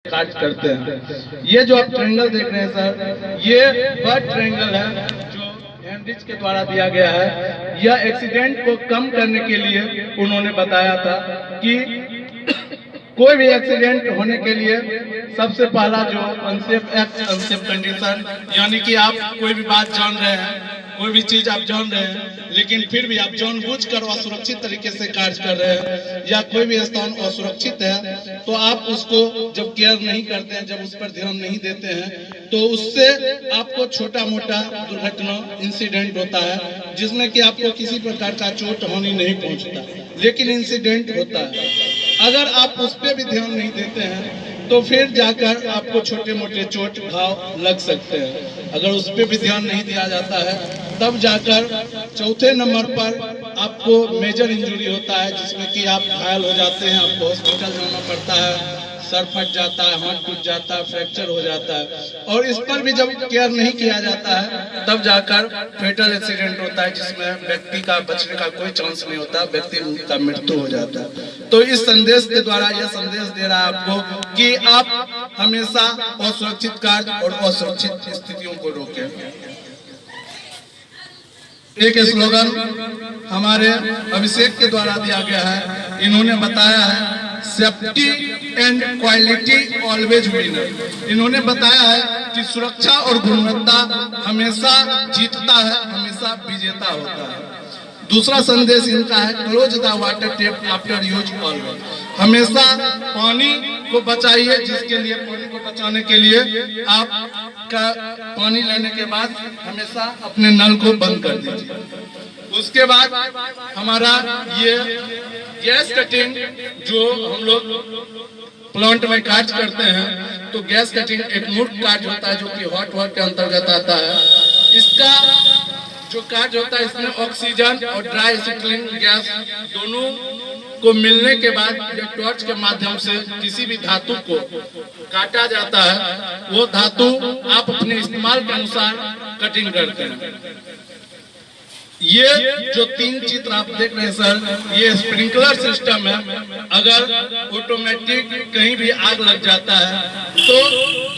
काट करते हैं। ये जो आप ट्रायंगल देख रहे हैं सर, ये वह ट्रायंगल है जो हेनरिच के द्वारा दिया गया है। यह एक्सीडेंट को कम करने के लिए उन्होंने बताया था कि कोई भी एक्सीडेंट होने के लिए सबसे पहला जो अनसेफ एक्ट अनसेफ कंडीशन, यानी कि आप कोई भी बात जान रहे हैं, कोई भी चीज आप जान रहे हैं लेकिन फिर भी आप जानबूझकर असुरक्षित तरीके से कार्य कर रहे हैं या कोई भी स्थान असुरक्षित है तो आप उसको जब केयर नहीं करते हैं, जब उस पर ध्यान नहीं देते हैं तो उससे आपको छोटा मोटा दुर्घटना इंसिडेंट होता है जिसमें कि आपको किसी प्रकार का चोट हानि नहीं पहुंचता, लेकिन इंसिडेंट होता है। अगर आप उस पर भी ध्यान नहीं देते हैं तो फिर जाकर आपको छोटे मोटे चोट घाव लग सकते हैं। अगर उस पर भी ध्यान नहीं दिया जाता है तब जाकर चौथे नंबर पर आपको मेजर इंजरी होता है जिसमें कि आप घायल हो जाते हैं, आपको हॉस्पिटल जाना पड़ता है, सर फट जाता है, हाथ टूट जाता है, फ्रैक्चर हो जाता है। और इस पर भी जब केयर नहीं किया जाता है तब जाकर फेटल एक्सीडेंट होता है जिसमें व्यक्ति का बचने का कोई चांस नहीं होता, व्यक्ति का मृत्यु हो जाता है। तो इस संदेश के द्वारा यह संदेश दे रहा है आपको कि आप हमेशा असुरक्षित कार्य और असुरक्षित स्थितियों को रोकें। एक स्लोगन हमारे अभिषेक के द्वारा दिया गया है, इन्होंने बताया है safety and quality always winner. इन्होंने बताया है कि सुरक्षा और गुणवत्ता हमेशा जीतता है, हमेशा विजेता होता है। दूसरा संदेश इनका है close the water tap after use always. हमेशा पानी को बचाइए, जिसके लिए पानी को बचाने के लिए आप का पानी लेने के बाद हमेशा अपने नल को बंद कर दीजिए। उसके बाद हमारा ये गैस कटिंग जो हम लोग प्लांट में कार्य करते हैं तो गैस कटिंग एक मूर्ख कार्य होता है जो कि हॉट वर्क के अंतर्गत आता है। इसका जो कार्य होता है इसमें ऑक्सीजन और ड्राई एसिटिलीन गैस दोनों को मिलने के बाद टॉर्च के माध्यम से किसी भी धातु को काटा जाता है। वो धातु आप अपने इस्तेमाल के अनुसार कटिंग करते हैं। ये जो तीन चित्र आप देख रहे हैं सर, ये स्प्रिंकलर सिस्टम है। अगर ऑटोमेटिक कहीं भी आग लग जाता है तो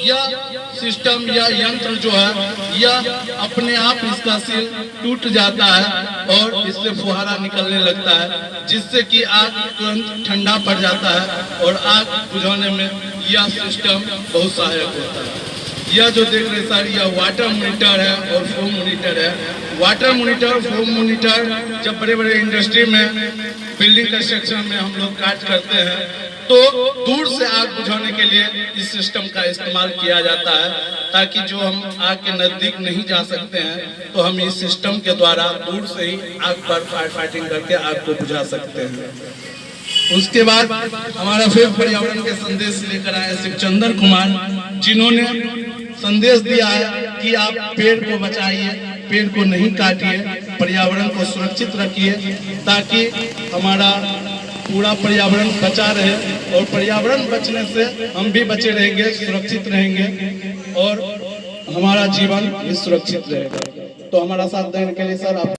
यह सिस्टम या यंत्र जो है यह अपने आप इसका सील टूट जाता है और इससे फुहारा निकलने लगता है जिससे कि आग तुरंत ठंडा पड़ जाता है और आग बुझाने में यह सिस्टम बहुत सहायक होता है। यह जो देख रहे सर यह वाटर मॉनिटर है और फोम मॉनिटर है। वाटर मॉनिटर, फोम मॉनिटर जब बड़े बड़े इंडस्ट्री में बिल्डिंग कंस्ट्रक्शन में हम लोग कार्य करते हैं तो दूर से आग बुझाने के लिए इस सिस्टम का इस्तेमाल किया जाता है ताकि जो हम आग के नजदीक नहीं जा सकते हैं तो हम इस सिस्टम के द्वारा दूर से ही आग पर फायर फाइटिंग करके आग को बुझा सकते हैं। उसके बाद हमारा फिर पर्यावरण के संदेश लेकर आए शिवचंदन कुमार, जिन्होंने संदेश दिया है कि आप पेड़ को बचाइए, पेड़ को नहीं काटिए, पर्यावरण को सुरक्षित रखिए ताकि हमारा पूरा पर्यावरण बचा रहे और पर्यावरण बचने से हम भी बचे रहेंगे, सुरक्षित रहेंगे और हमारा जीवन भी सुरक्षित रहेगा। तो हमारा साथ देने के लिए सर आप